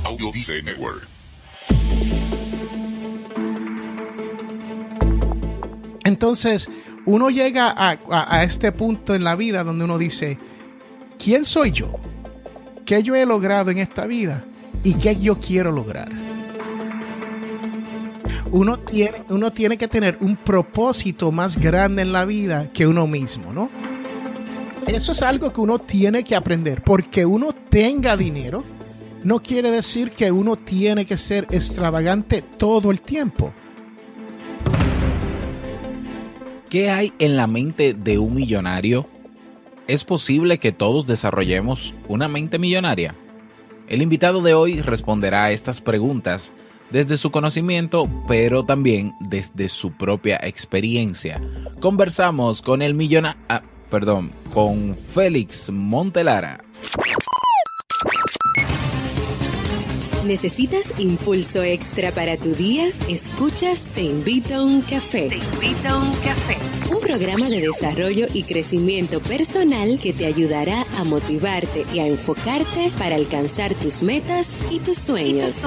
Audio Dice Network. Entonces, uno llega a este punto en la vida donde uno dice, ¿quién soy yo? ¿Qué yo he logrado en esta vida? ¿Y qué yo quiero lograr? Uno tiene que tener un propósito más grande en la vida que uno mismo, ¿no? Eso es algo que uno tiene que aprender. Porque uno tenga dinero, no quiere decir que uno tiene que ser extravagante todo el tiempo. ¿Qué hay en la mente de un millonario? ¿Es posible que todos desarrollemos una mente millonaria? El invitado de hoy responderá a estas preguntas desde su conocimiento, pero también desde su propia experiencia. Conversamos con con Félix Montelara. ¿Necesitas impulso extra para tu día? Escuchas Te Invito a un Café. Te Invito a un Café. Un programa de desarrollo y crecimiento personal que te ayudará a motivarte y a enfocarte para alcanzar tus metas y tus sueños.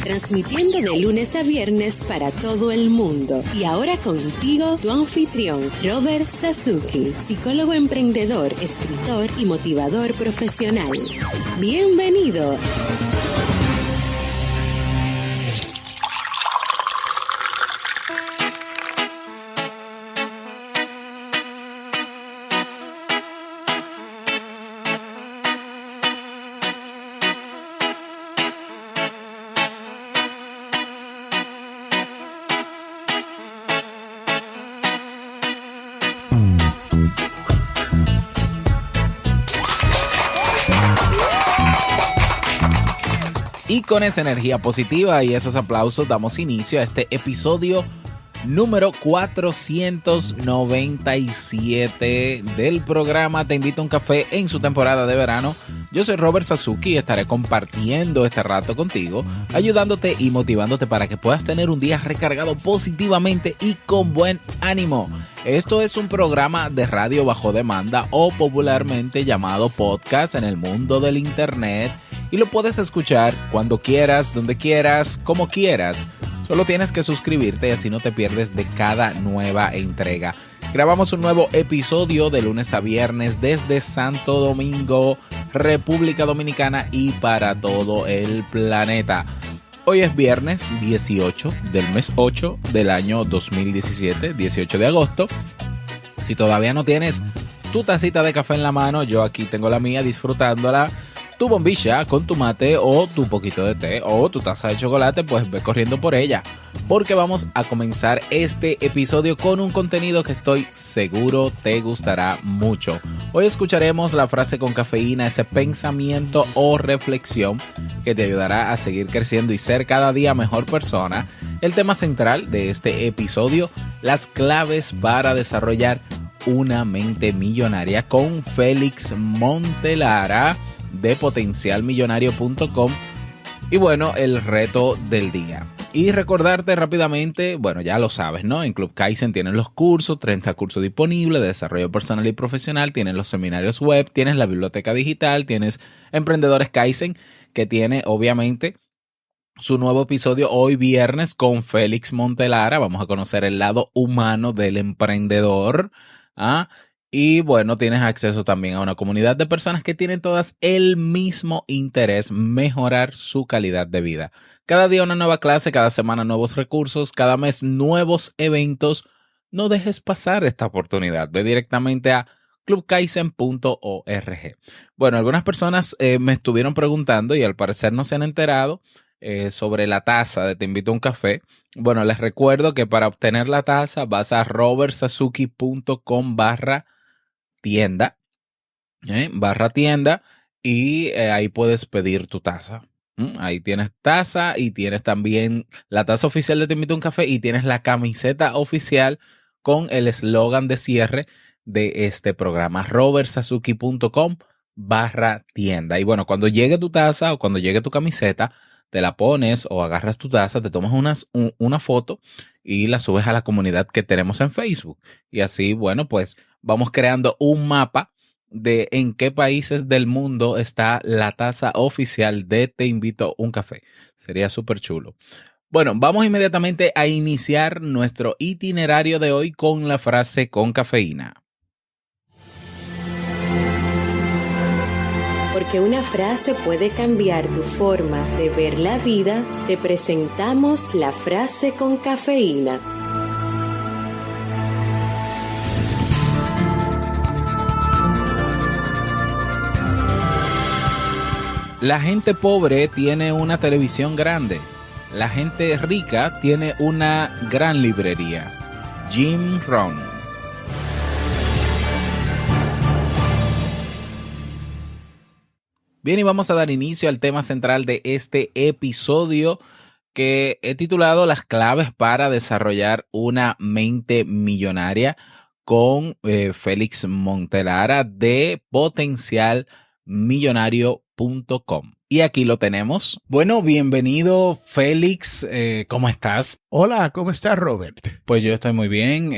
Transmitiendo de lunes a viernes para todo el mundo. Y ahora contigo, tu anfitrión, Robert Sasuki, psicólogo emprendedor, escritor y motivador profesional. ¡Bienvenido! Y con esa energía positiva y esos aplausos damos inicio a este episodio número 497 del programa Te Invito a un Café en su temporada de verano. Yo soy Robert Sasuki y estaré compartiendo este rato contigo, ayudándote y motivándote para que puedas tener un día recargado positivamente y con buen ánimo. Esto es un programa de radio bajo demanda o popularmente llamado podcast en el mundo del internet. Y lo puedes escuchar cuando quieras, donde quieras, como quieras. Solo tienes que suscribirte y así no te pierdes de cada nueva entrega. Grabamos un nuevo episodio de lunes a viernes desde Santo Domingo, República Dominicana y para todo el planeta. Hoy es viernes 18 del mes 8 del año 2017, 18 de agosto. Si todavía no tienes tu tacita de café en la mano, yo aquí tengo la mía disfrutándola. Tu bombilla con tu mate o tu poquito de té o tu taza de chocolate, pues ve corriendo por ella, porque vamos a comenzar este episodio con un contenido que estoy seguro te gustará mucho. Hoy escucharemos la frase con cafeína, ese pensamiento o reflexión que te ayudará a seguir creciendo y ser cada día mejor persona. El tema central de este episodio, las claves para desarrollar una mente millonaria con Félix Montelara de potencialmillonario.com. Y bueno, el reto del día. Y recordarte rápidamente, bueno, ya lo sabes, ¿no? En Club Kaizen tienen los cursos, 30 cursos disponibles de desarrollo personal y profesional, tienen los seminarios web, tienes la biblioteca digital, tienes Emprendedores Kaizen, que tiene obviamente su nuevo episodio hoy viernes con Félix Montelara. Vamos a conocer el lado humano del emprendedor, y bueno, tienes acceso también a una comunidad de personas que tienen todas el mismo interés, mejorar su calidad de vida. Cada día una nueva clase, cada semana nuevos recursos, cada mes nuevos eventos. No dejes pasar esta oportunidad. Ve directamente a clubkaizen.org. Bueno, algunas personas me estuvieron preguntando y al parecer no se han enterado sobre la taza de Te Invito a un Café. Bueno, les recuerdo que para obtener la taza vas a robertsazuki.com/tienda, y ahí puedes pedir tu taza. Ahí tienes taza y tienes también la taza oficial de Te Invito a un Café y tienes la camiseta oficial con el eslogan de cierre de este programa, robertsazuki.com/tienda. Y bueno, cuando llegue tu taza o cuando llegue tu camiseta, te la pones o agarras tu taza, te tomas una foto y la subes a la comunidad que tenemos en Facebook. Y así, bueno, pues vamos creando un mapa de en qué países del mundo está la taza oficial de Te Invito a un Café. Sería súper chulo. Bueno, vamos inmediatamente a iniciar nuestro itinerario de hoy con la frase con cafeína. Porque una frase puede cambiar tu forma de ver la vida, te presentamos la frase con cafeína. La gente pobre tiene una televisión grande. La gente rica tiene una gran librería. Jim Rohn. Bien, y vamos a dar inicio al tema central de este episodio que he titulado Las claves para desarrollar una mente millonaria con Félix Montelara de potencialmillonario.com. Y aquí lo tenemos. Bueno, bienvenido Félix, ¿cómo estás? Hola, ¿cómo estás, Robert? Pues yo estoy muy bien.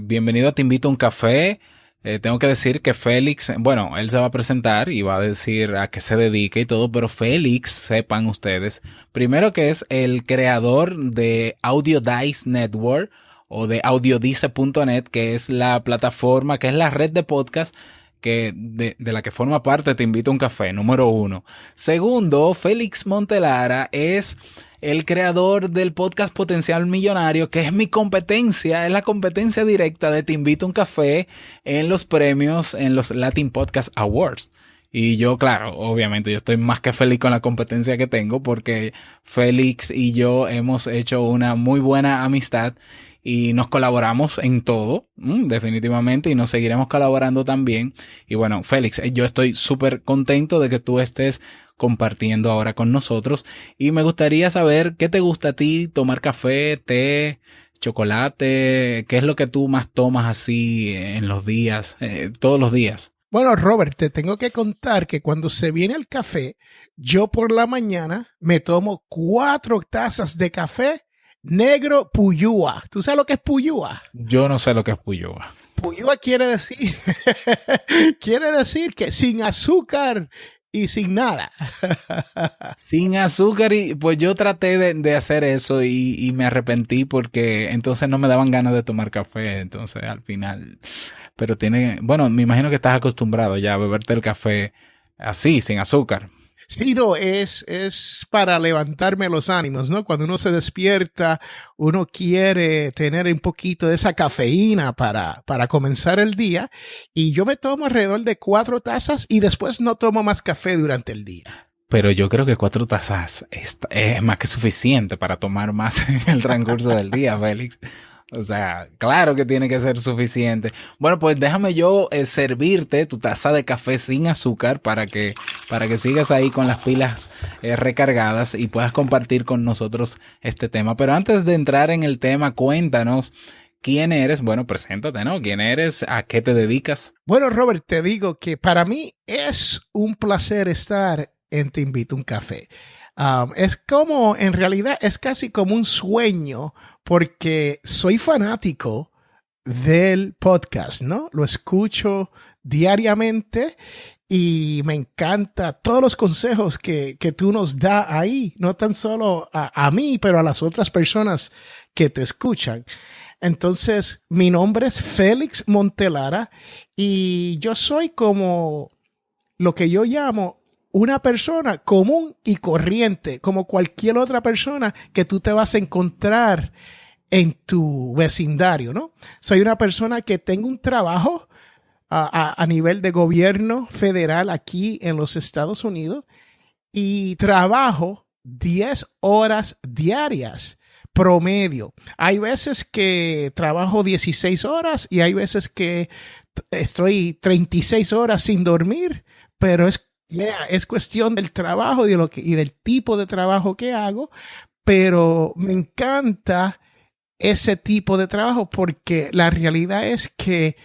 Bienvenido a Te Invito a un Café. Tengo que decir que Félix, bueno, él se va a presentar y va a decir a qué se dedica y todo, pero Félix, sepan ustedes, primero que es el creador de Audiodice Network o de audiodice.net, que es la plataforma, que es la red de podcast que de la que forma parte Te Invito a un Café, número 1. Segundo, Félix Montelara es el creador del podcast Potencial Millonario, que es mi competencia, es la competencia directa de Te Invito a un Café en los premios, en los Latin Podcast Awards. Y yo, claro, obviamente yo estoy más que feliz con la competencia que tengo porque Félix y yo hemos hecho una muy buena amistad y nos colaboramos en todo, definitivamente, y nos seguiremos colaborando también. Y bueno, Félix, yo estoy súper contento de que tú estés compartiendo ahora con nosotros y me gustaría saber qué te gusta a ti, tomar café, té, chocolate, qué es lo que tú más tomas así en los días, todos los días. Bueno, Robert, te tengo que contar que cuando se viene el café, yo por la mañana me tomo 4 tazas de café negro Puyúa. ¿Tú sabes lo que es Puyúa? Yo no sé lo que es Puyúa. Puyúa quiere decir, que sin azúcar y sin nada. Sin azúcar, y pues yo traté de hacer eso y me arrepentí porque entonces no me daban ganas de tomar café, entonces al final, pero bueno, me imagino que estás acostumbrado ya a beberte el café así, sin azúcar. Sí, no, es para levantarme los ánimos, ¿no? Cuando uno se despierta, uno quiere tener un poquito de esa cafeína para comenzar el día. Y yo me tomo alrededor de 4 tazas y después no tomo más café durante el día. Pero yo creo que 4 tazas es más que suficiente para tomar más en el transcurso del día, Félix. O sea, claro que tiene que ser suficiente. Bueno, pues déjame yo servirte tu taza de café sin azúcar para que sigas ahí con las pilas recargadas y puedas compartir con nosotros este tema. Pero antes de entrar en el tema, cuéntanos quién eres. Bueno, preséntate, ¿no? ¿Quién eres? ¿A qué te dedicas? Bueno, Robert, te digo que para mí es un placer estar en Te Invito a un Café. Es como, en realidad, es casi como un sueño porque soy fanático del podcast, ¿no? Lo escucho diariamente y me encanta todos los consejos que tú nos das ahí, no tan solo a mí, pero a las otras personas que te escuchan. Entonces, mi nombre es Félix Montelara y yo soy como lo que yo llamo una persona común y corriente, como cualquier otra persona que tú te vas a encontrar en tu vecindario, ¿no? Soy una persona que tengo un trabajo a nivel de gobierno federal aquí en los Estados Unidos y trabajo 10 horas diarias promedio. Hay veces que trabajo 16 horas y hay veces que estoy 36 horas sin dormir, pero es cuestión del trabajo y del tipo de trabajo que hago, pero me encanta ese tipo de trabajo porque la realidad es que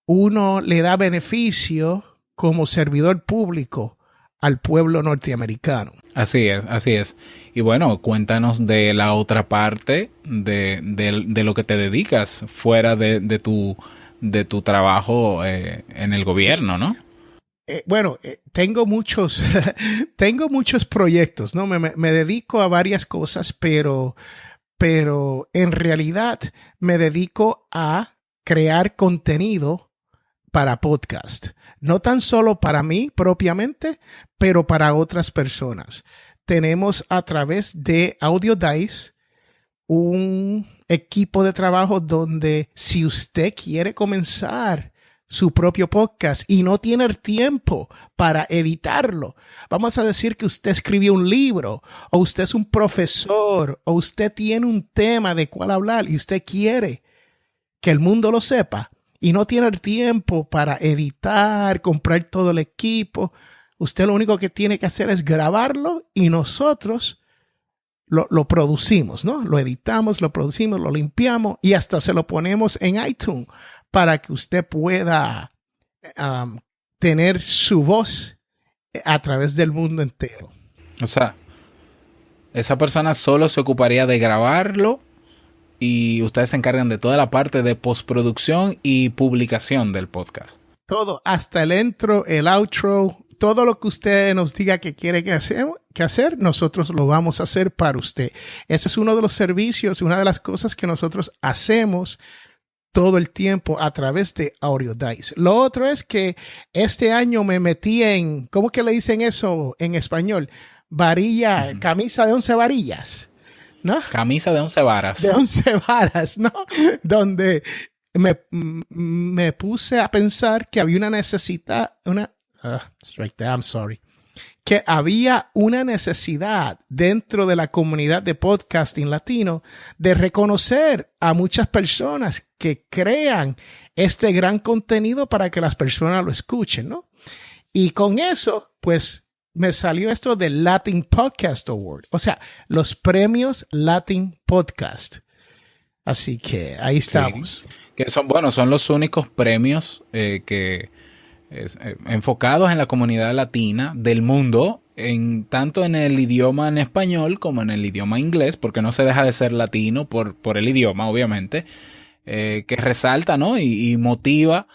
uno le da beneficio como servidor público al pueblo norteamericano. Así es, así es. Y bueno, cuéntanos de la otra parte de lo que te dedicas fuera de tu trabajo en el gobierno, ¿no? Tengo muchos, tengo muchos proyectos, ¿no? Me dedico a varias cosas, pero en realidad me dedico a crear contenido para podcast. No tan solo para mí propiamente, pero para otras personas. Tenemos a través de AudioDice un equipo de trabajo donde si usted quiere comenzar su propio podcast y no tiene tiempo para editarlo, vamos a decir que usted escribió un libro o usted es un profesor o usted tiene un tema de cuál hablar y usted quiere que el mundo lo sepa y no tiene tiempo para editar, comprar todo el equipo, usted lo único que tiene que hacer es grabarlo y nosotros lo producimos, ¿no? Lo editamos, lo producimos, lo limpiamos y hasta se lo ponemos en iTunes para que usted pueda tener su voz a través del mundo entero. O sea, esa persona solo se ocuparía de grabarlo y ustedes se encargan de toda la parte de postproducción y publicación del podcast. Todo, hasta el intro, el outro, todo lo que usted nos diga que quiere que hacer, nosotros lo vamos a hacer para usted. Ese es uno de los servicios, una de las cosas que nosotros hacemos todo el tiempo a través de AudioDice. Lo otro es que este año me metí en, ¿cómo que le dicen eso en español? Varilla, camisa de 11 varillas, ¿no? Camisa de 11 varas. De 11 varas, ¿no? Donde me puse a pensar que había una necesidad, que había una necesidad dentro de la comunidad de podcasting latino de reconocer a muchas personas que crean este gran contenido para que las personas lo escuchen, ¿no? Y con eso, pues, me salió esto del Latin Podcast Award, o sea, los premios Latin Podcast. Así que ahí estamos. Sí, que son los únicos premios enfocados en la comunidad latina del mundo, tanto en el idioma en español como en el idioma inglés, porque no se deja de ser latino por el idioma, obviamente, que resalta, ¿no? y motiva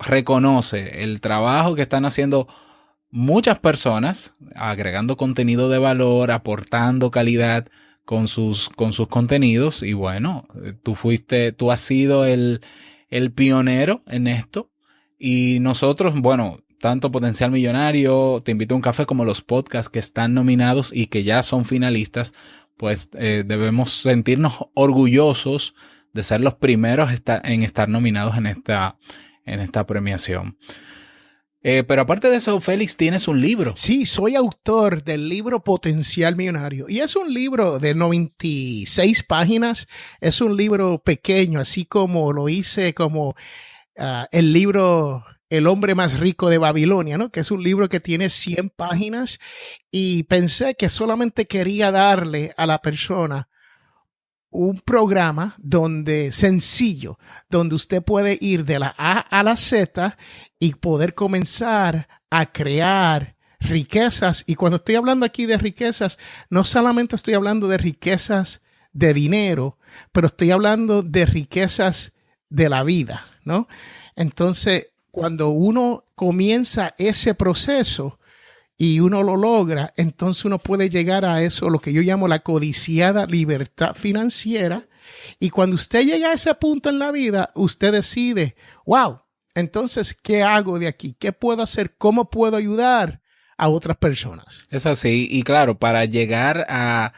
reconoce el trabajo que están haciendo muchas personas, agregando contenido de valor, aportando calidad con sus contenidos. Y bueno, tú has sido el pionero en esto. Y nosotros, bueno, tanto Potencial Millonario, Te Invito a un Café, como los podcasts que están nominados y que ya son finalistas, pues debemos sentirnos orgullosos de ser los primeros en estar nominados en esta premiación. Pero aparte de eso, Félix, tienes un libro. Sí, soy autor del libro Potencial Millonario. Y es un libro de 96 páginas. Es un libro pequeño, así como lo hice como el libro El hombre más rico de Babilonia, ¿no? Que es un libro que tiene 100 páginas. Y pensé que solamente quería darle a la persona un programa sencillo, donde usted puede ir de la A a la Z y poder comenzar a crear riquezas. Y cuando estoy hablando aquí de riquezas, no solamente estoy hablando de riquezas de dinero, pero estoy hablando de riquezas de la vida, ¿no? Entonces, cuando uno comienza ese proceso y uno lo logra, entonces uno puede llegar a eso, lo que yo llamo la codiciada libertad financiera. Y cuando usted llega a ese punto en la vida, usted decide, wow, entonces, ¿qué hago de aquí? ¿Qué puedo hacer? ¿Cómo puedo ayudar a otras personas? Es así. Y claro, para llegar a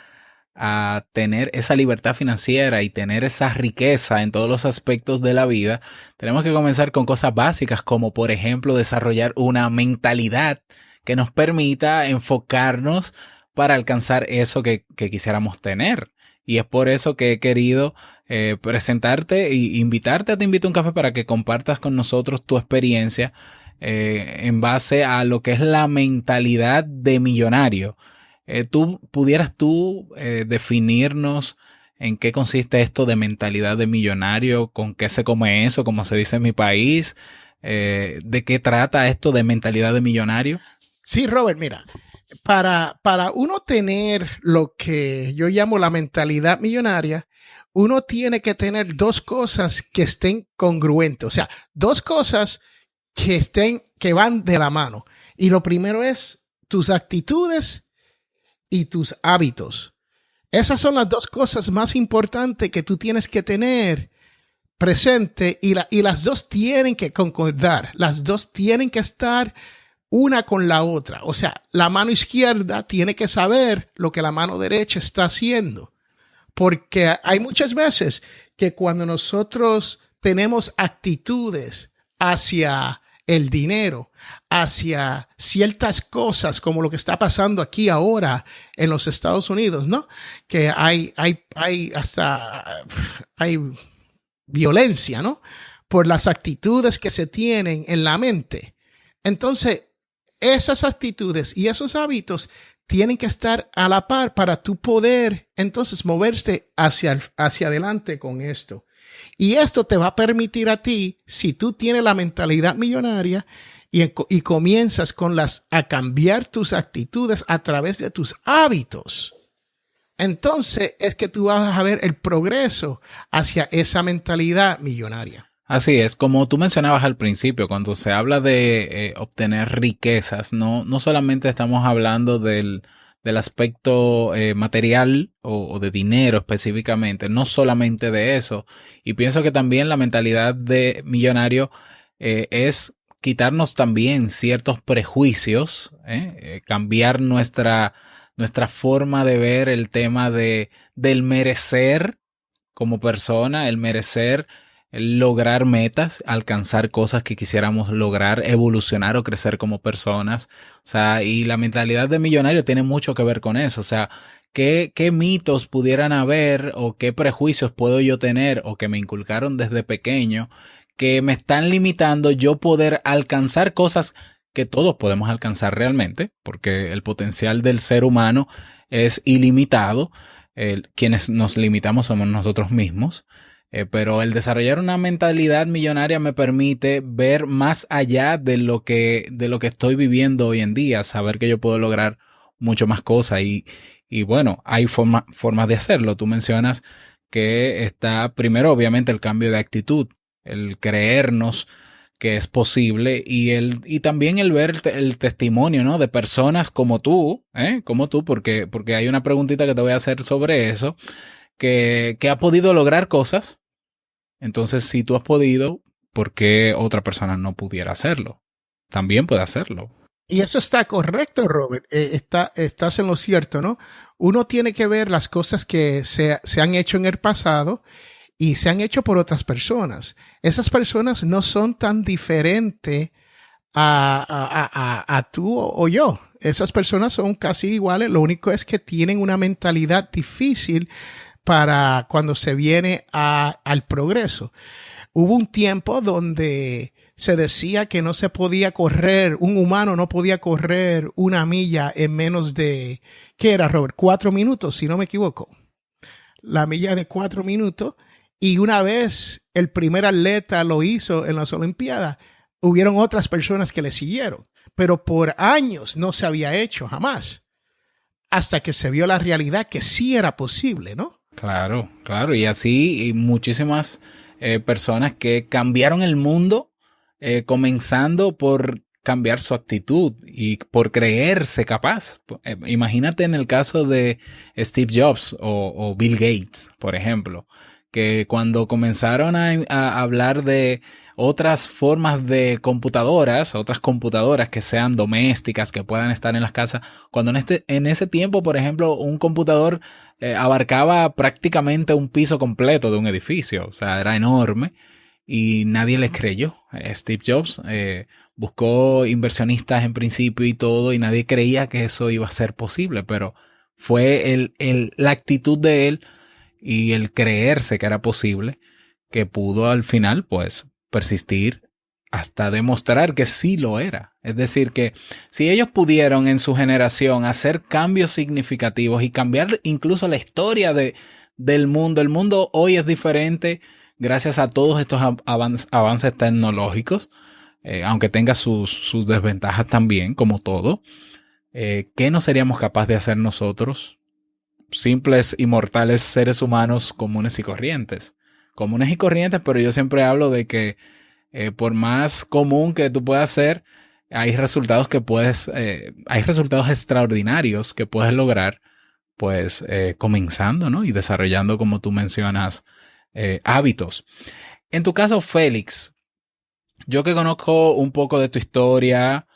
tener esa libertad financiera y tener esa riqueza en todos los aspectos de la vida, tenemos que comenzar con cosas básicas, como por ejemplo desarrollar una mentalidad que nos permita enfocarnos para alcanzar eso que quisiéramos tener. Y es por eso que he querido presentarte e invitarte a Te Invito a un Café para que compartas con nosotros tu experiencia en base a lo que es la mentalidad de millonario. ¿Pudieras definirnos en qué consiste esto de mentalidad de millonario? ¿Con qué se come eso, como se dice en mi país? ¿De qué trata esto de mentalidad de millonario? Sí, Robert, mira, para uno tener lo que yo llamo la mentalidad millonaria, uno tiene que tener dos cosas que estén congruentes, o sea, dos cosas que van de la mano. Y lo primero es tus actitudes y tus hábitos. Esas son las dos cosas más importantes que tú tienes que tener presente y las dos tienen que concordar. Las dos tienen que estar una con la otra. O sea, la mano izquierda tiene que saber lo que la mano derecha está haciendo. Porque hay muchas veces que cuando nosotros tenemos actitudes hacia el dinero, hacia ciertas cosas como lo que está pasando aquí ahora en los Estados Unidos, ¿no? Que hay violencia, ¿no? Por las actitudes que se tienen en la mente. Entonces, esas actitudes y esos hábitos tienen que estar a la par para tú poder entonces moverte hacia adelante con esto. Y esto te va a permitir a ti, si tú tienes la mentalidad millonaria y comienzas a cambiar tus actitudes a través de tus hábitos, entonces es que tú vas a ver el progreso hacia esa mentalidad millonaria. Así es, como tú mencionabas al principio, cuando se habla de obtener riquezas, no solamente estamos hablando del aspecto material o de dinero específicamente, no solamente de eso. Y pienso que también la mentalidad de millonario es quitarnos también ciertos prejuicios, cambiar nuestra forma de ver el tema del merecer como persona, el merecer lograr metas, alcanzar cosas que quisiéramos lograr, evolucionar o crecer como personas. O sea, y la mentalidad de millonario tiene mucho que ver con eso. O sea, ¿qué mitos pudieran haber o qué prejuicios puedo yo tener o que me inculcaron desde pequeño que me están limitando yo poder alcanzar cosas que todos podemos alcanzar realmente? Porque el potencial del ser humano es ilimitado. Quienes nos limitamos somos nosotros mismos. Pero el desarrollar una mentalidad millonaria me permite ver más allá de lo que estoy viviendo hoy en día, saber que yo puedo lograr mucho más cosas y bueno, hay formas de hacerlo. Tú mencionas que está primero obviamente el cambio de actitud, el creernos que es posible y también el ver el testimonio, ¿no? De personas como tú, porque hay una preguntita que te voy a hacer sobre eso. Que ha podido lograr cosas. Entonces, si tú has podido, ¿por qué otra persona no pudiera hacerlo? También puede hacerlo. Y eso está correcto, Robert. Estás en lo cierto, ¿no? Uno tiene que ver las cosas que se han hecho en el pasado y se han hecho por otras personas. Esas personas no son tan diferentes a tú o yo. Esas personas son casi iguales. Lo único es que tienen una mentalidad difícil para cuando se viene al progreso. Hubo un tiempo donde se decía que no se podía correr, un humano no podía correr una milla en menos de, ¿qué era, Robert? 4 minutos, si no me equivoco. La milla de 4 minutos. Y una vez el primer atleta lo hizo en las Olimpiadas, hubieron otras personas que le siguieron. Pero por años no se había hecho, jamás. Hasta que se vio la realidad que sí era posible, ¿no? Claro. Y así muchísimas personas que cambiaron el mundo comenzando por cambiar su actitud y por creerse capaz. Imagínate en el caso de Steve Jobs o Bill Gates, por ejemplo, que cuando comenzaron a hablar de otras formas de computadoras, otras computadoras que sean domésticas, que puedan estar en las casas, cuando en ese tiempo, por ejemplo, un computador abarcaba prácticamente un piso completo de un edificio, o sea, era enorme y nadie les creyó. Steve Jobs buscó inversionistas en principio y todo y nadie creía que eso iba a ser posible, pero fue la actitud de él y el creerse que era posible que pudo al final pues persistir hasta demostrar que sí lo era. Es decir, que si ellos pudieron en su generación hacer cambios significativos y cambiar incluso la historia del mundo, el mundo hoy es diferente gracias a todos estos avances tecnológicos, aunque tenga sus desventajas también, como todo. ¿Qué no seríamos capaces de hacer nosotros, simples y mortales seres humanos comunes y corrientes? Comunes y corrientes, pero yo siempre hablo de que por más común que tú puedas ser, hay resultados hay resultados extraordinarios que puedes lograr, pues, comenzando, ¿no? Y desarrollando, como tú mencionas, hábitos. En tu caso, Félix, yo que conozco un poco de tu historia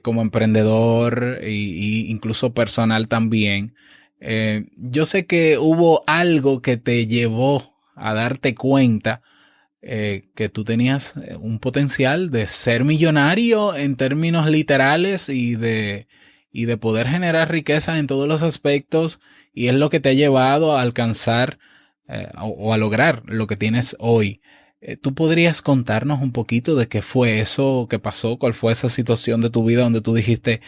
como emprendedor y incluso personal también, yo sé que hubo algo que te llevó a darte cuenta que tú tenías un potencial de ser millonario en términos literales y de poder generar riqueza en todos los aspectos, y es lo que te ha llevado a alcanzar o a lograr lo que tienes hoy. ¿Tú podrías contarnos un poquito de qué fue eso que pasó? ¿Cuál fue esa situación de tu vida donde tú dijiste,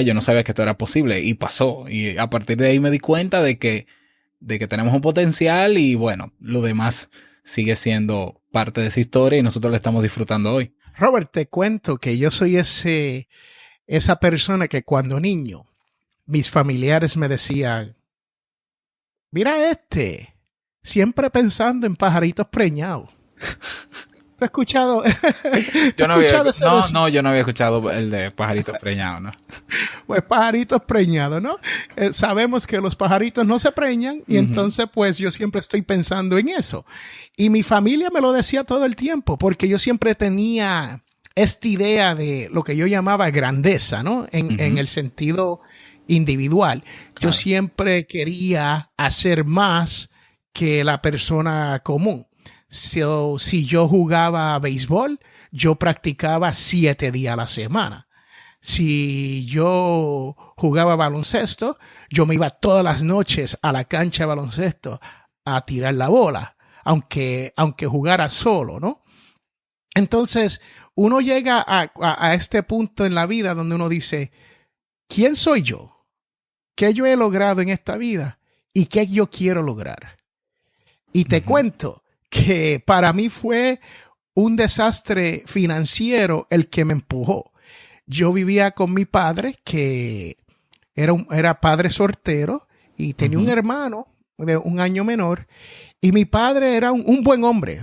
yo no sabía que esto era posible y pasó? Y a partir de ahí me di cuenta de que tenemos un potencial y bueno, lo demás sigue siendo parte de esa historia y nosotros la estamos disfrutando hoy. Robert, te cuento que yo soy esa persona que cuando niño, mis familiares me decían, mira siempre pensando en pajaritos preñados. ¿Te has escuchado? Yo no había escuchado el de pajaritos preñados, ¿no? Pues pajaritos preñados, ¿no? Sabemos que los pajaritos no se preñan y entonces pues yo siempre estoy pensando en eso. Y mi familia me lo decía todo el tiempo porque yo siempre tenía esta idea de lo que yo llamaba grandeza, ¿no? En el sentido individual. Claro. Yo siempre quería hacer más que la persona común. Si yo jugaba béisbol, yo practicaba 7 días a la semana. Si yo jugaba baloncesto, yo me iba todas las noches a la cancha de baloncesto a tirar la bola, aunque jugara solo, ¿no? Entonces, uno llega a este punto en la vida donde uno dice, ¿quién soy yo? ¿Qué yo he logrado en esta vida? ¿Y qué yo quiero lograr? Y te cuento que para mí fue un desastre financiero el que me empujó. Yo vivía con mi padre, que era padre soltero, y tenía un hermano de 1 año menor. Y mi padre era un buen hombre,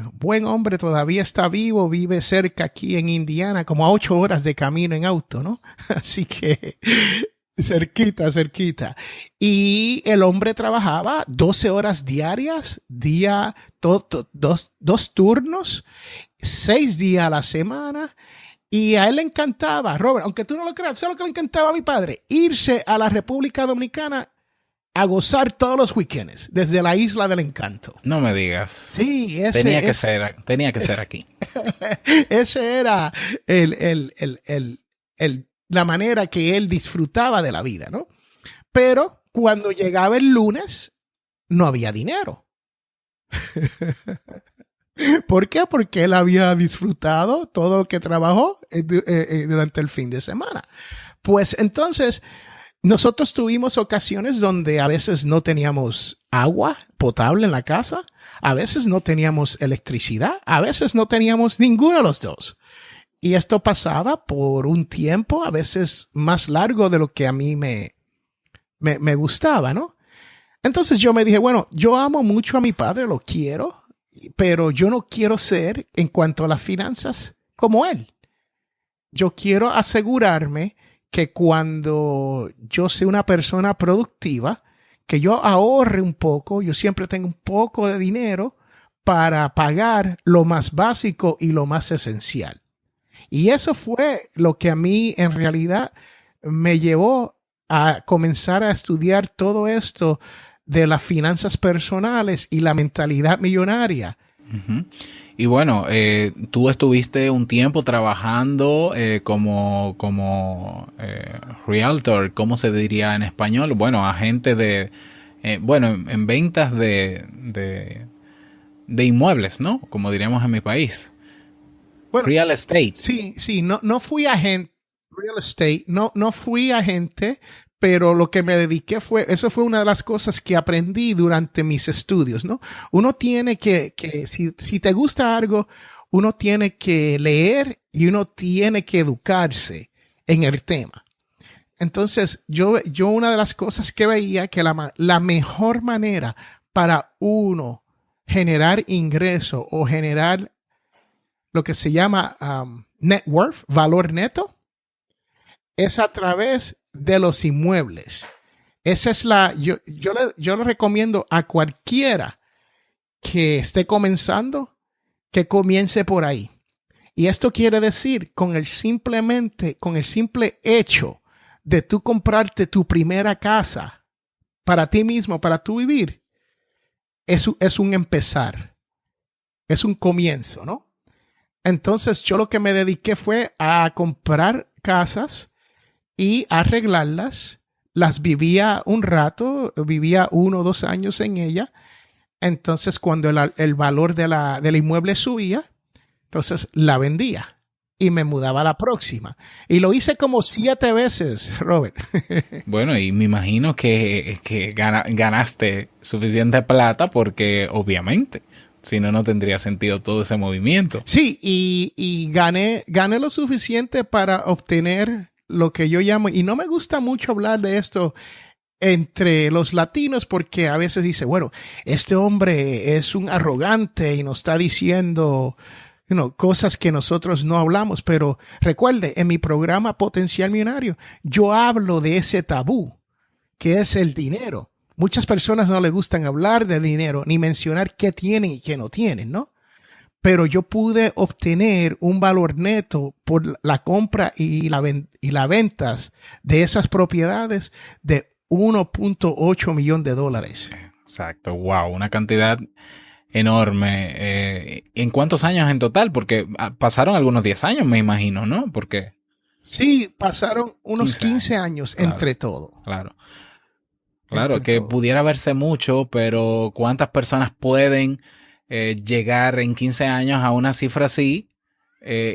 todavía está vivo, vive cerca aquí en Indiana, como a 8 horas de camino en auto, ¿no? Así que cerquita. Y el hombre trabajaba 12 horas diarias, dos turnos, 6 días a la semana. Y a él le encantaba, Robert, aunque tú no lo creas, ¿sabes lo que le encantaba a mi padre? Irse a la República Dominicana a gozar todos los weekends desde la Isla del Encanto. No me digas. Sí, tenía que ser aquí. Ese era la manera que él disfrutaba de la vida, ¿no? Pero cuando llegaba el lunes, no había dinero. ¿Por qué? Porque él había disfrutado todo lo que trabajó durante el fin de semana. Pues entonces, nosotros tuvimos ocasiones donde a veces no teníamos agua potable en la casa, a veces no teníamos electricidad, a veces no teníamos ninguno de los dos. Y esto pasaba por un tiempo, a veces más largo de lo que a mí me gustaba, ¿no? Entonces yo me dije, bueno, yo amo mucho a mi padre, lo quiero, pero yo no quiero ser, en cuanto a las finanzas, como él. Yo quiero asegurarme que cuando yo sea una persona productiva, que yo ahorre un poco, yo siempre tengo un poco de dinero para pagar lo más básico y lo más esencial. Y eso fue lo que a mí en realidad me llevó a comenzar a estudiar todo esto de las finanzas personales y la mentalidad millonaria. Y bueno, tú estuviste un tiempo trabajando como realtor, ¿cómo se diría en español? Bueno, agente en ventas de inmuebles, ¿no? Como diríamos en mi país. Bueno, real estate. Sí, no fui agente, real estate, no fui agente, pero lo que me dediqué eso fue una de las cosas que aprendí durante mis estudios, ¿no? Uno tiene que si te gusta algo, uno tiene que leer y uno tiene que educarse en el tema. Entonces, yo una de las cosas que veía que la mejor manera para uno generar ingreso o generar lo que se llama net worth, valor neto, es a través de los inmuebles. Esa es yo le recomiendo a cualquiera que esté comenzando que comience por ahí. Y esto quiere decir con el simple hecho de tú comprarte tu primera casa para ti mismo, para tú vivir, es un empezar, es un comienzo, ¿no? Entonces yo lo que me dediqué fue a comprar casas y arreglarlas. Las vivía un rato, vivía 1 o 2 años en ella. Entonces cuando el valor del inmueble subía, entonces la vendía y me mudaba a la próxima. Y lo hice como 7 veces, Robert. Bueno, y me imagino que ganaste suficiente plata porque obviamente, si no, no tendría sentido todo ese movimiento. Sí, y gané lo suficiente para obtener lo que yo llamo, y no me gusta mucho hablar de esto entre los latinos porque a veces dice, bueno, este hombre es un arrogante y nos está diciendo cosas que nosotros no hablamos, pero recuerde, en mi programa Potencial Millonario, yo hablo de ese tabú que es el dinero. Muchas personas no les gustan hablar de dinero ni mencionar qué tienen y qué no tienen, ¿no? Pero yo pude obtener un valor neto por la compra y la ventas de esas propiedades de $1.8 millones. Exacto, wow, una cantidad enorme. ¿En cuántos años en total? Porque pasaron algunos 10 años, me imagino, ¿no? Porque sí, pasaron unos 15 años claro, entre todo. Claro, que pudiera verse mucho, pero ¿cuántas personas pueden llegar en 15 años a una cifra así,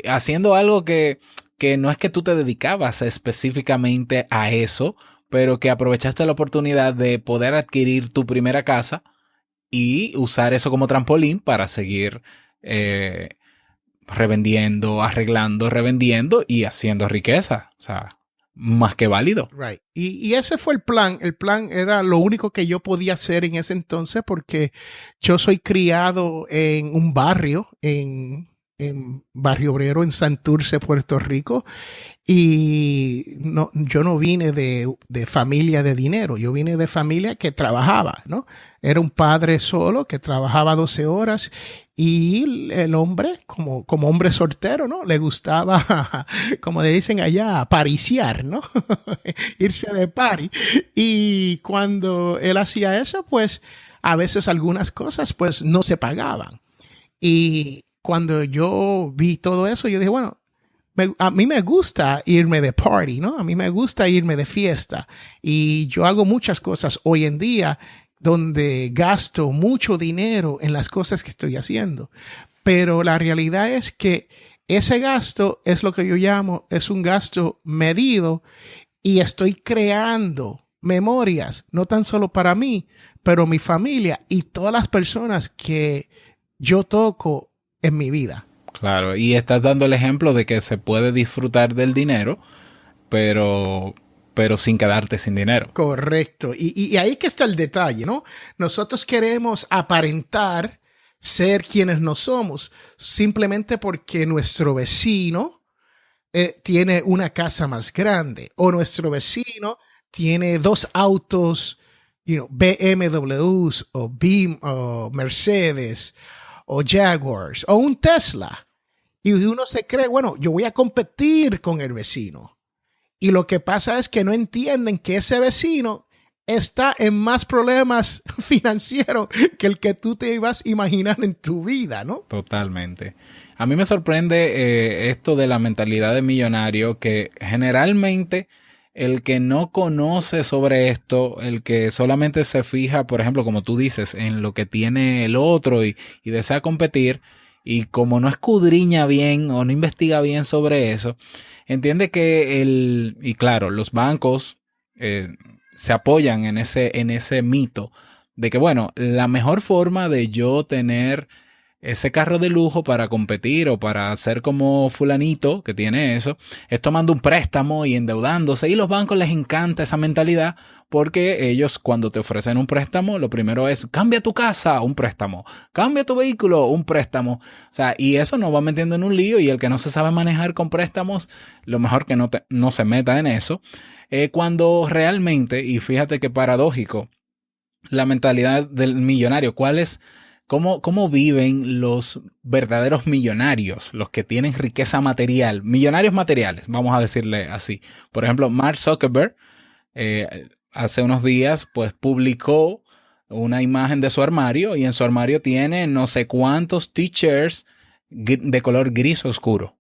haciendo algo que no es que tú te dedicabas específicamente a eso, pero que aprovechaste la oportunidad de poder adquirir tu primera casa y usar eso como trampolín para seguir revendiendo, arreglando, revendiendo y haciendo riqueza? O sea, más que válido. Right. Y ese fue el plan. El plan era lo único que yo podía hacer en ese entonces porque yo soy criado en un barrio, en Barrio Obrero, en Santurce, Puerto Rico. Y yo no vine de familia de dinero, yo vine de familia que trabajaba, ¿no? Era un padre solo que trabajaba 12 horas y el hombre, como hombre soltero, ¿no? Le gustaba, como le dicen allá, pariciar, ¿no? Irse de party. Y cuando él hacía eso, pues a veces algunas cosas pues no se pagaban. Y cuando yo vi todo eso, yo dije, bueno, a mí me gusta irme de party, ¿no? A mí me gusta irme de fiesta. Y yo hago muchas cosas hoy en día donde gasto mucho dinero en las cosas que estoy haciendo. Pero la realidad es que ese gasto es lo que yo llamo, es un gasto medido y estoy creando memorias, no tan solo para mí, pero mi familia y todas las personas que yo toco en mi vida. Claro, y estás dando el ejemplo de que se puede disfrutar del dinero, pero sin quedarte sin dinero. Correcto. Y ahí que está el detalle, ¿no? Nosotros queremos aparentar ser quienes no somos simplemente porque nuestro vecino tiene una casa más grande o nuestro vecino tiene 2 autos, BMWs o Beam o Mercedes o Jaguars o un Tesla. Y uno se cree, bueno, yo voy a competir con el vecino. Y lo que pasa es que no entienden que ese vecino está en más problemas financieros que el que tú te ibas a imaginar en tu vida, ¿no? Totalmente. A mí me sorprende esto de la mentalidad de millonario, que generalmente el que no conoce sobre esto, el que solamente se fija, por ejemplo, como tú dices, en lo que tiene el otro y desea competir, y como no escudriña bien o no investiga bien sobre eso, entiende que y claro, los bancos se apoyan en ese mito de que, bueno, la mejor forma de yo tener ese carro de lujo para competir o para ser como fulanito que tiene eso, es tomando un préstamo y endeudándose. Y los bancos les encanta esa mentalidad porque ellos cuando te ofrecen un préstamo, lo primero es cambia tu casa, un préstamo, cambia tu vehículo, un préstamo. O sea, y eso nos va metiendo en un lío y el que no se sabe manejar con préstamos, lo mejor que no se meta en eso. Cuando realmente, y fíjate qué paradójico, la mentalidad del millonario, ¿cómo viven los verdaderos millonarios, los que tienen riqueza material, millonarios materiales, vamos a decirle así? Por ejemplo, Mark Zuckerberg hace unos días pues publicó una imagen de su armario y en su armario tiene no sé cuántos t-shirts de color gris oscuro.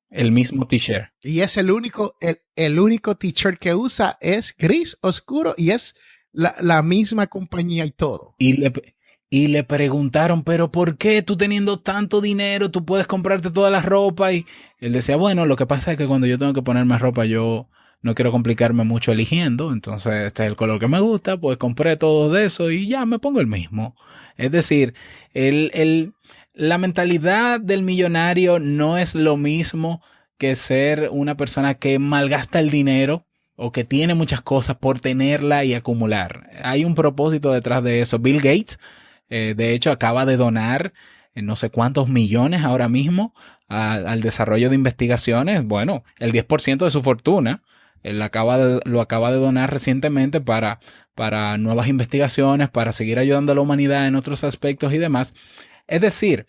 El mismo t-shirt. Y es el único t-shirt que usa es gris oscuro y es la misma compañía y todo. Y le preguntaron, pero ¿por qué tú teniendo tanto dinero tú puedes comprarte toda la ropa? Y él decía, bueno, lo que pasa es que cuando yo tengo que ponerme ropa yo no quiero complicarme mucho eligiendo, entonces este es el color que me gusta, pues compré todo de eso y ya me pongo el mismo. Es decir, la mentalidad del millonario no es lo mismo que ser una persona que malgasta el dinero o que tiene muchas cosas por tenerla y acumular. Hay un propósito detrás de eso. Bill Gates, de hecho, acaba de donar no sé cuántos millones ahora mismo al desarrollo de investigaciones. Bueno, el 10% de su fortuna. Él lo acaba de donar recientemente para nuevas investigaciones, para seguir ayudando a la humanidad en otros aspectos y demás. Es decir,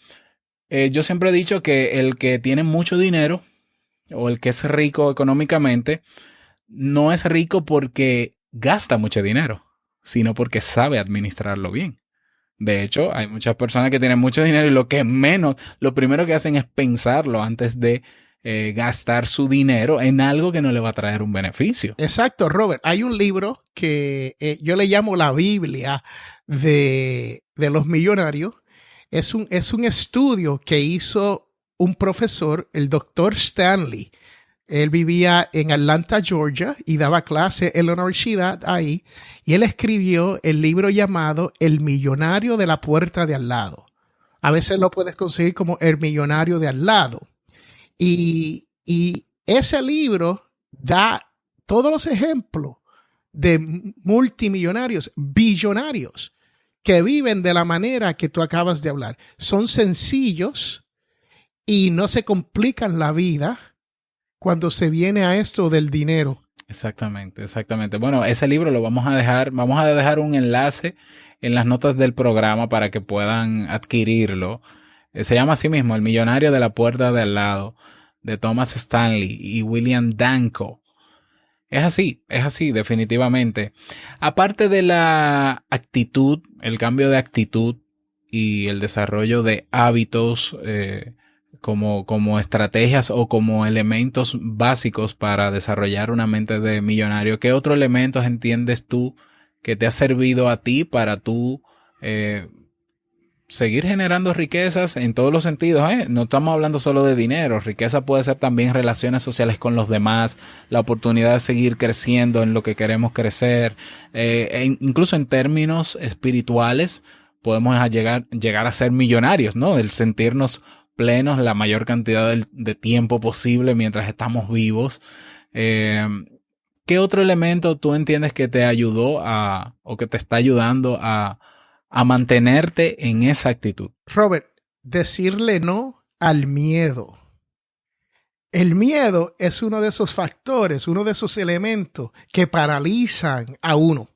yo siempre he dicho que el que tiene mucho dinero o el que es rico económicamente no es rico porque gasta mucho dinero, sino porque sabe administrarlo bien. De hecho, hay muchas personas que tienen mucho dinero y lo primero que hacen es pensarlo antes de gastar su dinero en algo que no le va a traer un beneficio. Exacto, Robert. Hay un libro que yo le llamo la Biblia de los millonarios. Es un estudio que hizo un profesor, el doctor Stanley. Él vivía en Atlanta, Georgia, y daba clase en la universidad ahí. Y él escribió el libro llamado El millonario de la puerta de al lado. A veces lo puedes conseguir como El millonario de al lado. Y ese libro da todos los ejemplos de multimillonarios, billonarios, que viven de la manera que tú acabas de hablar. Son sencillos y no se complican la vida cuando se viene a esto del dinero. Exactamente. Bueno, ese libro lo vamos a dejar un enlace en las notas del programa para que puedan adquirirlo. Se llama así mismo, El millonario de la puerta de al lado, de Thomas Stanley y William Danko. Es así, definitivamente. Aparte de la actitud, el cambio de actitud y el desarrollo de hábitos como estrategias o como elementos básicos para desarrollar una mente de millonario, ¿qué otros elementos entiendes tú que te ha servido a ti para tú seguir generando riquezas en todos los sentidos? No estamos hablando solo de dinero. Riqueza puede ser también relaciones sociales con los demás, la oportunidad de seguir creciendo en lo que queremos crecer, incluso en términos espirituales podemos llegar a ser millonarios, ¿no? El sentirnos plenos la mayor cantidad de tiempo posible mientras estamos vivos. ¿Qué otro elemento tú entiendes que te ayudó o que te está ayudando a mantenerte en esa actitud? Robert, decirle no al miedo. El miedo es uno de esos factores, uno de esos elementos que paralizan a uno.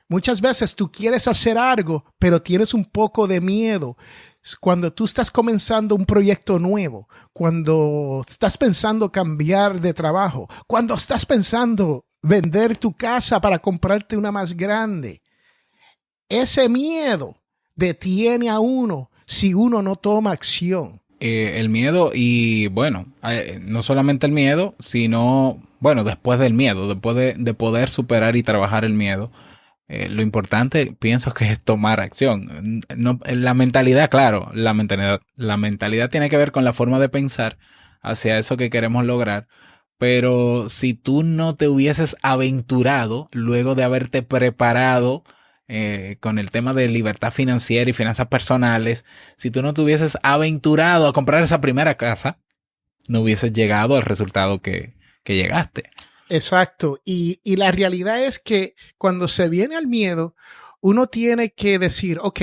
Muchas veces tú quieres hacer algo, pero tienes un poco de miedo. Cuando tú estás comenzando un proyecto nuevo, cuando estás pensando cambiar de trabajo, cuando estás pensando vender tu casa para comprarte una más grande, ese miedo detiene a uno si uno no toma acción. El miedo y bueno, no solamente el miedo, sino, bueno, después del miedo, después de poder superar y trabajar el miedo, lo importante pienso que es tomar acción. La mentalidad, claro, la mentalidad tiene que ver con la forma de pensar hacia eso que queremos lograr. Pero si tú no te hubieses aventurado luego de haberte preparado con el tema de libertad financiera y finanzas personales, si tú no te hubieses aventurado a comprar esa primera casa, no hubieses llegado al resultado que llegaste. Exacto. Y la realidad es que cuando se viene al miedo, uno tiene que decir, ok,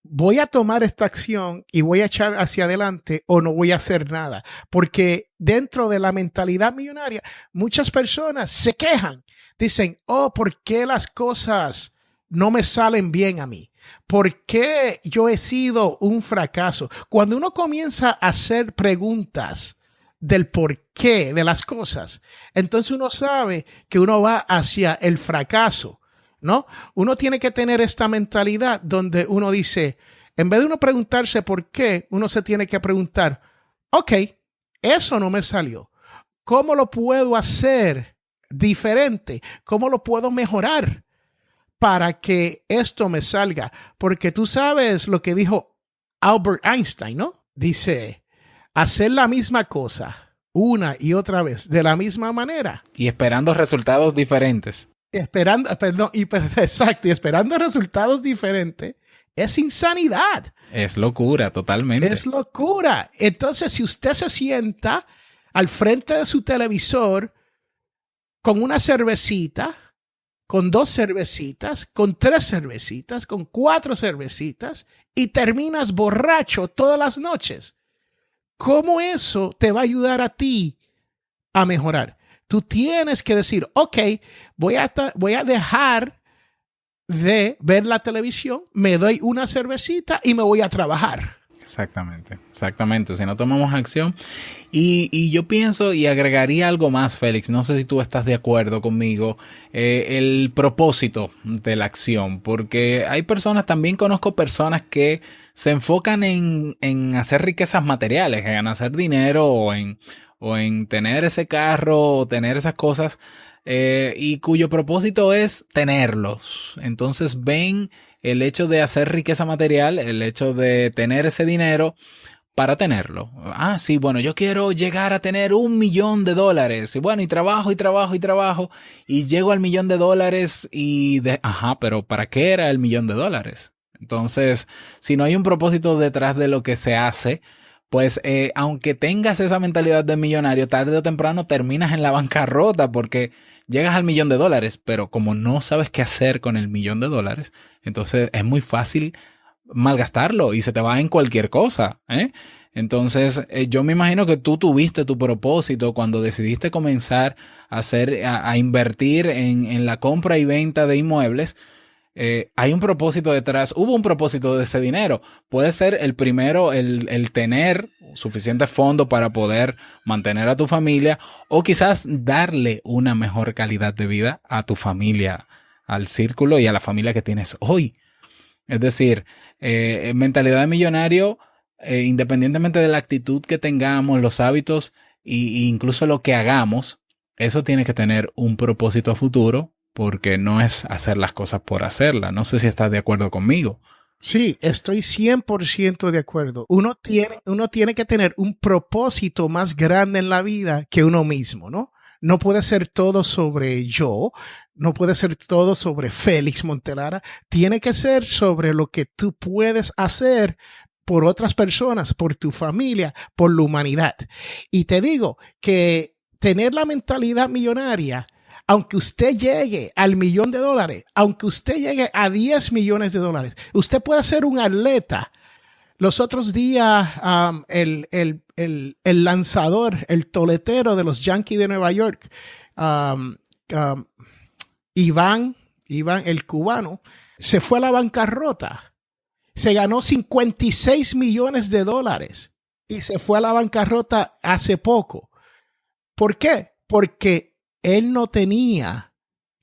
voy a tomar esta acción y voy a echar hacia adelante o no voy a hacer nada. Porque dentro de la mentalidad millonaria, muchas personas se quejan. Dicen, oh, ¿por qué las cosas no me salen bien a mí? ¿Por qué yo he sido un fracaso? Cuando uno comienza a hacer preguntas del porqué de las cosas, entonces uno sabe que uno va hacia el fracaso, ¿no? Uno tiene que tener esta mentalidad donde uno dice, en vez de uno preguntarse por qué, uno se tiene que preguntar, ok, eso no me salió. ¿Cómo lo puedo hacer diferente? ¿Cómo lo puedo mejorar para que esto me salga? Porque tú sabes lo que dijo Albert Einstein, ¿no? Dice, hacer la misma cosa una y otra vez de la misma manera. Y esperando resultados diferentes. Exacto, y esperando resultados diferentes es insanidad. Es locura, totalmente. Es locura. Entonces, si usted se sienta al frente de su televisor con una cervecita, con 2 cervecitas, con 3 cervecitas, con 4 cervecitas y terminas borracho todas las noches, ¿cómo eso te va a ayudar a ti a mejorar? Tú tienes que decir, ok, voy a dejar de ver la televisión, me doy una cervecita y me voy a trabajar. Exactamente. Si no tomamos acción. Y yo pienso y agregaría algo más, Félix. No sé si tú estás de acuerdo conmigo. El propósito de la acción. Porque hay personas, también conozco personas que se enfocan en hacer riquezas materiales, en hacer dinero o en tener ese carro o tener esas cosas, y cuyo propósito es tenerlos. Entonces ven el hecho de hacer riqueza material, el hecho de tener ese dinero para tenerlo. Ah, sí, bueno, yo quiero llegar a tener $1,000,000. Y bueno, y trabajo y llego al $1,000,000 pero ¿para qué era el $1,000,000? Entonces, si no hay un propósito detrás de lo que se hace, pues aunque tengas esa mentalidad de millonario, tarde o temprano terminas en la bancarrota porque llegas al $1,000,000, pero como no sabes qué hacer con el $1,000,000, entonces es muy fácil malgastarlo y se te va en cualquier cosa, ¿eh? Entonces, yo me imagino que tú tuviste tu propósito cuando decidiste comenzar a invertir en la compra y venta de inmuebles. Hay un propósito detrás, hubo un propósito de ese dinero. Puede ser el primero, el tener suficiente fondo para poder mantener a tu familia o quizás darle una mejor calidad de vida a tu familia, al círculo y a la familia que tienes hoy. Es decir, mentalidad de millonario, independientemente de la actitud que tengamos, los hábitos e incluso lo que hagamos, eso tiene que tener un propósito a futuro. Porque no es hacer las cosas por hacerlas. No sé si estás de acuerdo conmigo. Sí, estoy 100% de acuerdo. Uno tiene que tener un propósito más grande en la vida que uno mismo, ¿no? No puede ser todo sobre yo, no puede ser todo sobre Félix Montelara. Tiene que ser sobre lo que tú puedes hacer por otras personas, por tu familia, por la humanidad. Y te digo que tener la mentalidad millonaria, aunque usted llegue al $1,000,000, aunque usted llegue a $10,000,000, usted puede ser un atleta. Los otros días, el lanzador, el toletero de los Yankees de Nueva York, Iván, el cubano, se fue a la bancarrota. Se ganó $56 millones y se fue a la bancarrota hace poco. ¿Por qué? Porque él no tenía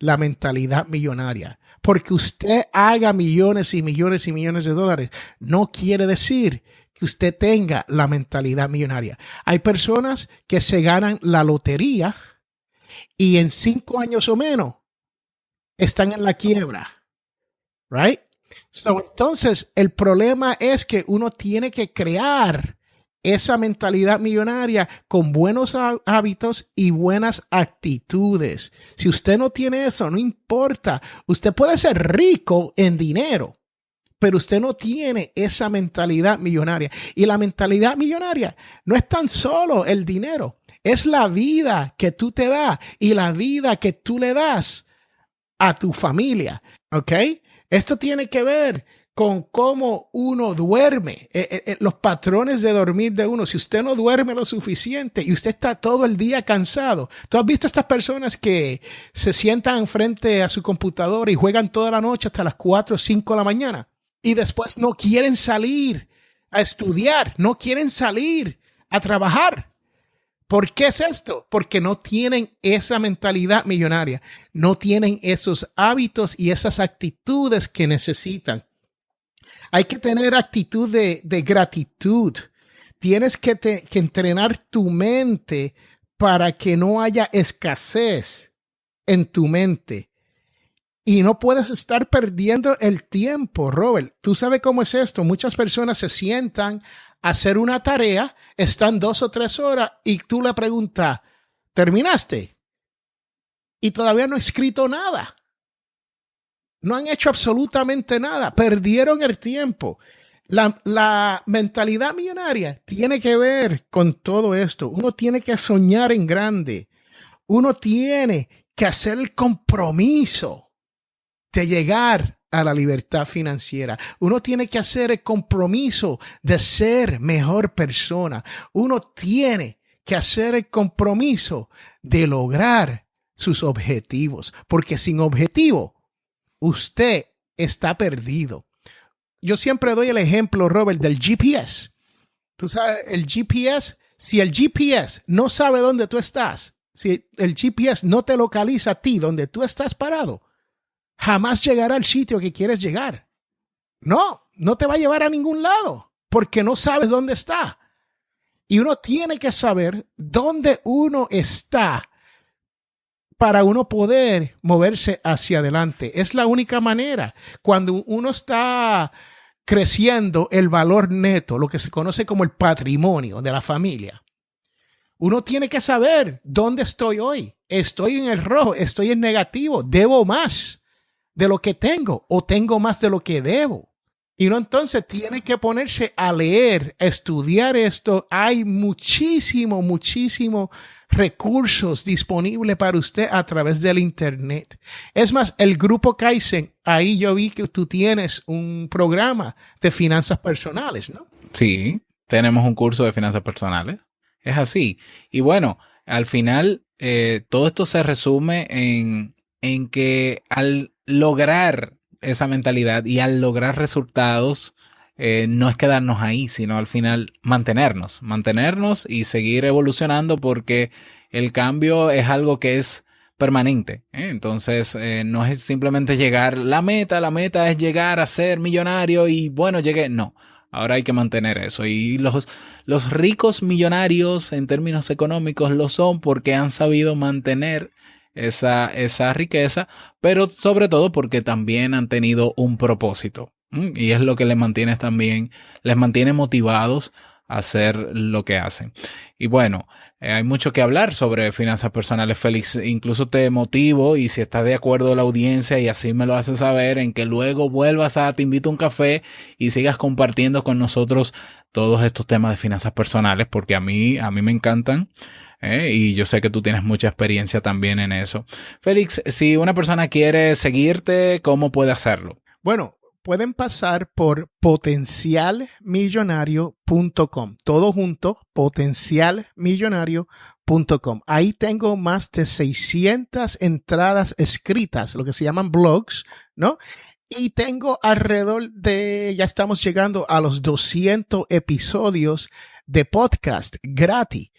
la mentalidad millonaria. Porque usted haga millones y millones y millones de dólares no quiere decir que usted tenga la mentalidad millonaria. Hay personas que se ganan la lotería y en 5 años o menos están en la quiebra. Right? So, entonces, el problema es que uno tiene que crear esa mentalidad millonaria con buenos hábitos y buenas actitudes. Si usted no tiene eso, no importa. Usted puede ser rico en dinero, pero usted no tiene esa mentalidad millonaria. Y la mentalidad millonaria no es tan solo el dinero, es la vida que tú te das y la vida que tú le das a tu familia. ¿Ok? Esto tiene que ver con cómo uno duerme, los patrones de dormir de uno. Si usted no duerme lo suficiente y usted está todo el día cansado. ¿Tú has visto estas personas que se sientan frente a su computadora y juegan toda la noche hasta las 4 o 5 de la mañana? Y después no quieren salir a estudiar, no quieren salir a trabajar. ¿Por qué es esto? Porque no tienen esa mentalidad millonaria, no tienen esos hábitos y esas actitudes que necesitan. Hay que tener actitud de gratitud. Tienes que entrenar tu mente para que no haya escasez en tu mente. Y no puedes estar perdiendo el tiempo, Robert. Tú sabes cómo es esto. Muchas personas se sientan a hacer una tarea, están 2 o 3 horas y tú le preguntas, ¿terminaste? Y todavía no he escrito nada. No han hecho absolutamente nada. Perdieron el tiempo. La mentalidad millonaria tiene que ver con todo esto. Uno tiene que soñar en grande. Uno tiene que hacer el compromiso de llegar a la libertad financiera. Uno tiene que hacer el compromiso de ser mejor persona. Uno tiene que hacer el compromiso de lograr sus objetivos. Porque sin objetivo, usted está perdido. Yo siempre doy el ejemplo, Robert, del GPS. Tú sabes, el GPS, si el GPS no sabe dónde tú estás, si el GPS no te localiza a ti donde tú estás parado, jamás llegará al sitio que quieres llegar. No te va a llevar a ningún lado porque no sabes dónde está. Y uno tiene que saber dónde uno está para uno poder moverse hacia adelante. Es la única manera. Cuando uno está creciendo el valor neto, lo que se conoce como el patrimonio de la familia, uno tiene que saber dónde estoy hoy. Estoy en el rojo, estoy en negativo, debo más de lo que tengo o tengo más de lo que debo. Y uno entonces tiene que ponerse a leer, a estudiar esto. Hay muchísimo recursos disponibles para usted a través del internet. Es más, el grupo Kaizen, ahí yo vi que tú tienes un programa de finanzas personales, ¿no? Sí, tenemos un curso de finanzas personales. Es así. Y bueno, al final todo esto se resume en que al lograr esa mentalidad y al lograr resultados, no es quedarnos ahí, sino al final mantenernos y seguir evolucionando, porque el cambio es algo que es permanente, ¿eh? Entonces no es simplemente llegar, la meta es llegar a ser millonario y bueno, llegué, no. Ahora hay que mantener eso. Y los ricos millonarios en términos económicos lo son porque han sabido mantener esa riqueza, pero sobre todo porque también han tenido un propósito. Y es lo que les mantiene motivados a hacer lo que hacen. Y bueno, hay mucho que hablar sobre finanzas personales, Félix. Incluso te motivo, y si estás de acuerdo la audiencia y así me lo haces saber, en que luego vuelvas a Te Invito a un Café y sigas compartiendo con nosotros todos estos temas de finanzas personales, porque a mí me encantan. Y yo sé que tú tienes mucha experiencia también en eso. Félix, si una persona quiere seguirte, ¿cómo puede hacerlo? Bueno, pueden pasar por potencialmillonario.com. Todo junto, potencialmillonario.com. Ahí tengo más de 600 entradas escritas, lo que se llaman blogs, ¿no? Y tengo ya estamos llegando a los 200 episodios de podcast gratis.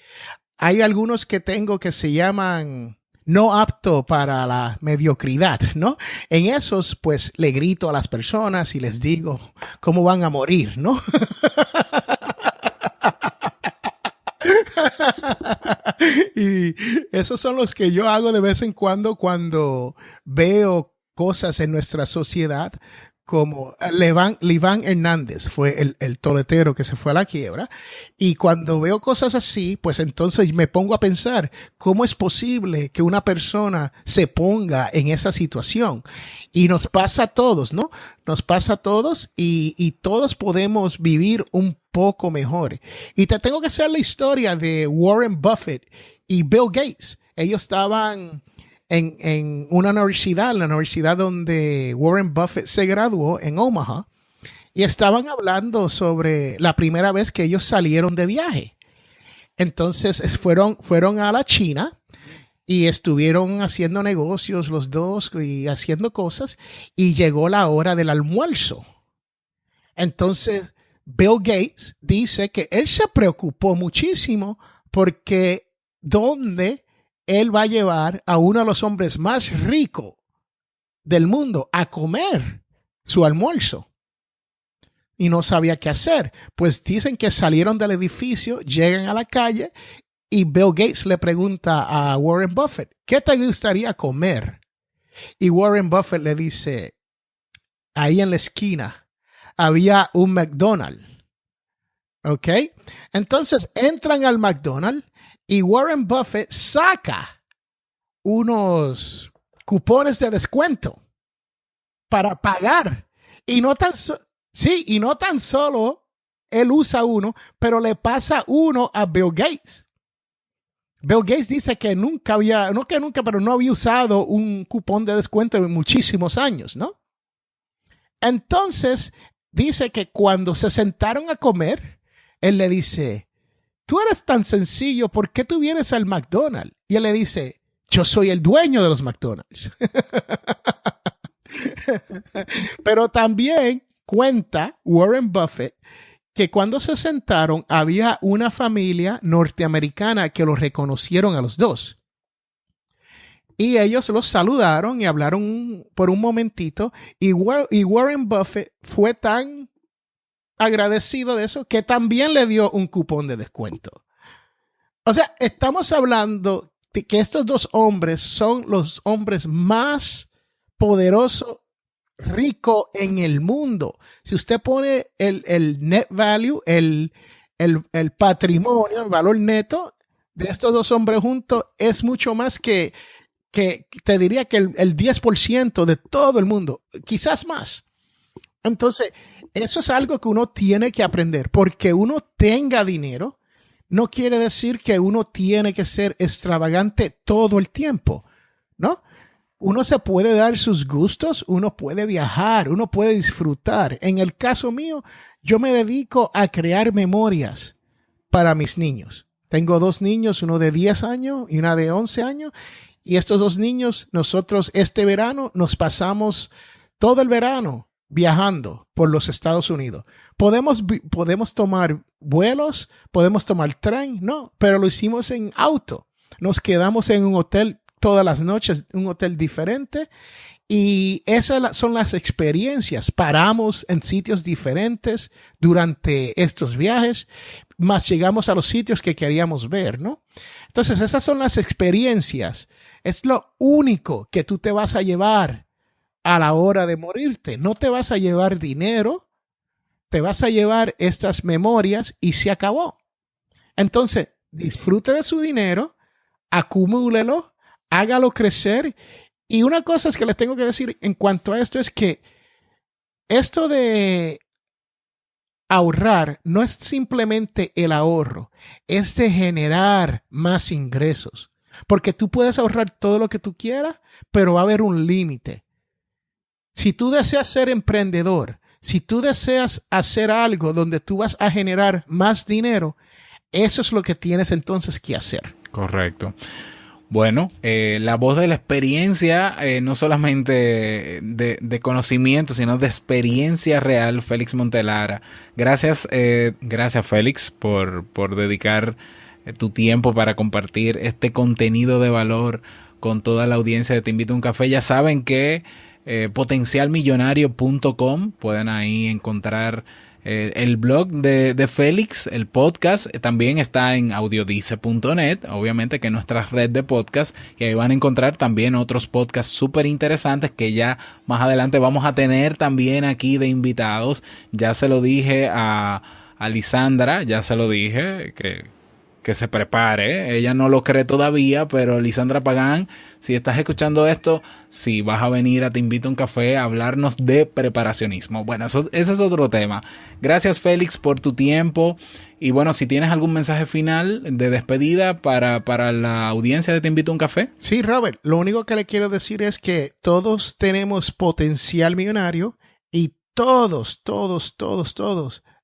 Hay algunos que tengo que se llaman no apto para la mediocridad, ¿no? En esos, pues, le grito a las personas y les digo cómo van a morir, ¿no? Y esos son los que yo hago de vez en cuando veo cosas en nuestra sociedad como Liván Hernández fue el toletero que se fue a la quiebra. Y cuando veo cosas así, pues entonces me pongo a pensar, ¿cómo es posible que una persona se ponga en esa situación? Y nos pasa a todos, ¿no? Nos pasa a todos y todos podemos vivir un poco mejor. Y te tengo que hacer la historia de Warren Buffett y Bill Gates. Ellos estaban en una universidad, la universidad donde Warren Buffett se graduó en Omaha, y estaban hablando sobre la primera vez que ellos salieron de viaje. Entonces fueron a la China y estuvieron haciendo negocios los dos y haciendo cosas, y llegó la hora del almuerzo. Entonces Bill Gates dice que él se preocupó muchísimo porque ¿dónde él va a llevar a uno de los hombres más ricos del mundo a comer su almuerzo? Y no sabía qué hacer. Pues dicen que salieron del edificio, llegan a la calle y Bill Gates le pregunta a Warren Buffett, ¿qué te gustaría comer? Y Warren Buffett le dice, ahí en la esquina había un McDonald's. ¿Ok? Entonces entran al McDonald's y Warren Buffett saca unos cupones de descuento para pagar. Y no tan solo él usa uno, pero le pasa uno a Bill Gates. Bill Gates dice que no había usado un cupón de descuento en muchísimos años, ¿no? Entonces dice que cuando se sentaron a comer, él le dice, tú eres tan sencillo, ¿por qué tú vienes al McDonald's? Y él le dice, yo soy el dueño de los McDonald's. Pero también cuenta Warren Buffett que cuando se sentaron había una familia norteamericana que los reconocieron a los dos. Y ellos los saludaron y hablaron por un momentito. Y Warren Buffett fue tan agradecido de eso que también le dio un cupón de descuento. O sea, estamos hablando de que estos dos hombres son los hombres más poderosos, ricos en el mundo. Si usted pone el net value, el patrimonio, el valor neto de estos dos hombres juntos, es mucho más que te diría que el 10% de todo el mundo, quizás más. Entonces, eso es algo que uno tiene que aprender. Porque uno tenga dinero, no quiere decir que uno tiene que ser extravagante todo el tiempo, ¿no? Uno se puede dar sus gustos, uno puede viajar, uno puede disfrutar. En el caso mío, yo me dedico a crear memorias para mis niños. Tengo dos niños, uno de 10 años y una de 11 años. Y estos dos niños, nosotros este verano nos pasamos todo el verano viajando por los Estados Unidos. Podemos tomar vuelos, podemos tomar tren, no, pero lo hicimos en auto. Nos quedamos en un hotel todas las noches, un hotel diferente. Y esas son las experiencias. Paramos en sitios diferentes durante estos viajes, más llegamos a los sitios que queríamos ver, ¿no? Entonces, esas son las experiencias. Es lo único que tú te vas a llevar a la hora de morirte. No te vas a llevar dinero, te vas a llevar estas memorias y se acabó. Entonces, disfrute de su dinero, acumúlelo, hágalo crecer. Y una cosa es que les tengo que decir en cuanto a esto es que esto de ahorrar no es simplemente el ahorro, es de generar más ingresos. Porque tú puedes ahorrar todo lo que tú quieras, pero va a haber un límite. Si tú deseas ser emprendedor, si tú deseas hacer algo donde tú vas a generar más dinero, eso es lo que tienes entonces que hacer. Correcto. Bueno, la voz de la experiencia, no solamente de conocimiento, sino de experiencia real, Félix Montelara. Gracias Félix, por dedicar tu tiempo para compartir este contenido de valor con toda la audiencia de Te Invito a un Café. Ya saben que potencialmillonario.com pueden ahí encontrar El blog de Félix, el podcast, también está en audiodice.net, obviamente que es nuestra red de podcast, y ahí van a encontrar también otros podcasts súper interesantes que ya más adelante vamos a tener también aquí de invitados. Ya se lo dije a Lisandra, ya se lo dije, que se prepare. Ella no lo cree todavía, pero Lisandra Pagán, si estás escuchando esto, si vas a venir a Te Invito a un Café a hablarnos de preparacionismo. Bueno, ese es otro tema. Gracias, Félix, por tu tiempo. Y bueno, si tienes algún mensaje final de despedida para la audiencia de Te Invito a un Café. Sí, Robert, lo único que le quiero decir es que todos tenemos potencial millonario y todos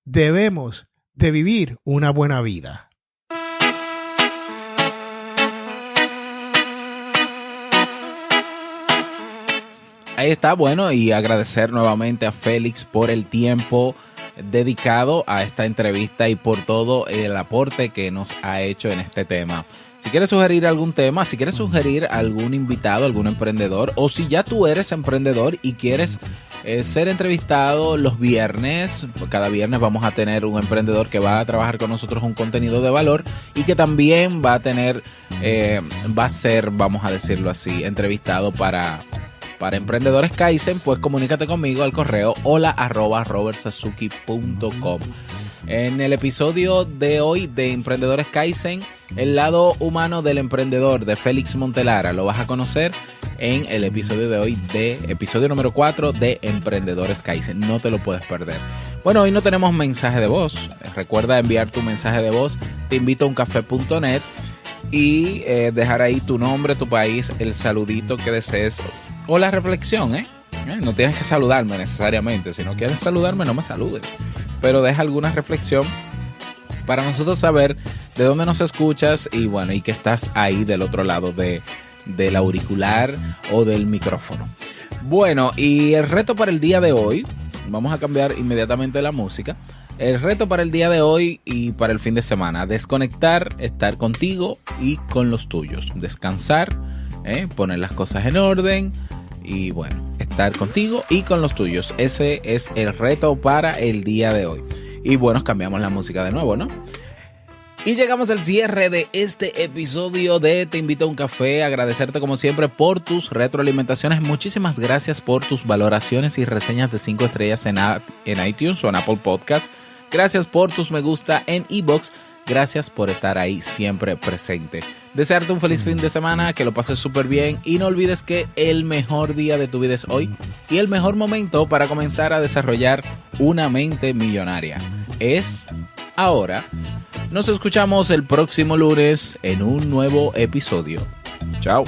debemos de vivir una buena vida. Ahí está, bueno, y agradecer nuevamente a Félix por el tiempo dedicado a esta entrevista y por todo el aporte que nos ha hecho en este tema. Si quieres sugerir algún tema, si quieres sugerir algún invitado, algún emprendedor, o si ya tú eres emprendedor y quieres ser entrevistado los viernes, cada viernes vamos a tener un emprendedor que va a trabajar con nosotros un contenido de valor y que también va a ser, vamos a decirlo así, entrevistado para Emprendedores Kaizen, pues comunícate conmigo al correo hola@robertsazuki.com. En el episodio de hoy de Emprendedores Kaizen, el lado humano del emprendedor de Félix Montelara lo vas a conocer en el episodio de hoy, episodio número 4 de Emprendedores Kaizen. No te lo puedes perder. Bueno, hoy no tenemos mensaje de voz. Recuerda enviar tu mensaje de voz. Te invito a uncafé.net y dejar ahí tu nombre, tu país, el saludito que desees o la reflexión, no tienes que saludarme necesariamente. Si no quieres saludarme, no me saludes, pero deja alguna reflexión para nosotros saber de dónde nos escuchas y bueno, y que estás ahí del otro lado del auricular o del micrófono. Bueno, y el reto para el día de hoy, vamos a cambiar inmediatamente la música. El reto para el día de hoy y para el fin de semana: desconectar, estar contigo y con los tuyos, descansar, poner las cosas en orden y bueno, estar contigo y con los tuyos. Ese es el reto para el día de hoy. Y bueno, cambiamos la música de nuevo, ¿no? Y llegamos al cierre de este episodio de Te Invito a un Café. Agradecerte como siempre por tus retroalimentaciones. Muchísimas gracias por tus valoraciones y reseñas de 5 estrellas en iTunes o en Apple Podcast. Gracias por tus me gusta en iVoox. Gracias por estar ahí siempre presente. Desearte un feliz fin de semana, que lo pases súper bien y no olvides que el mejor día de tu vida es hoy y el mejor momento para comenzar a desarrollar una mente millonaria es ahora. Nos escuchamos el próximo lunes en un nuevo episodio. Chao.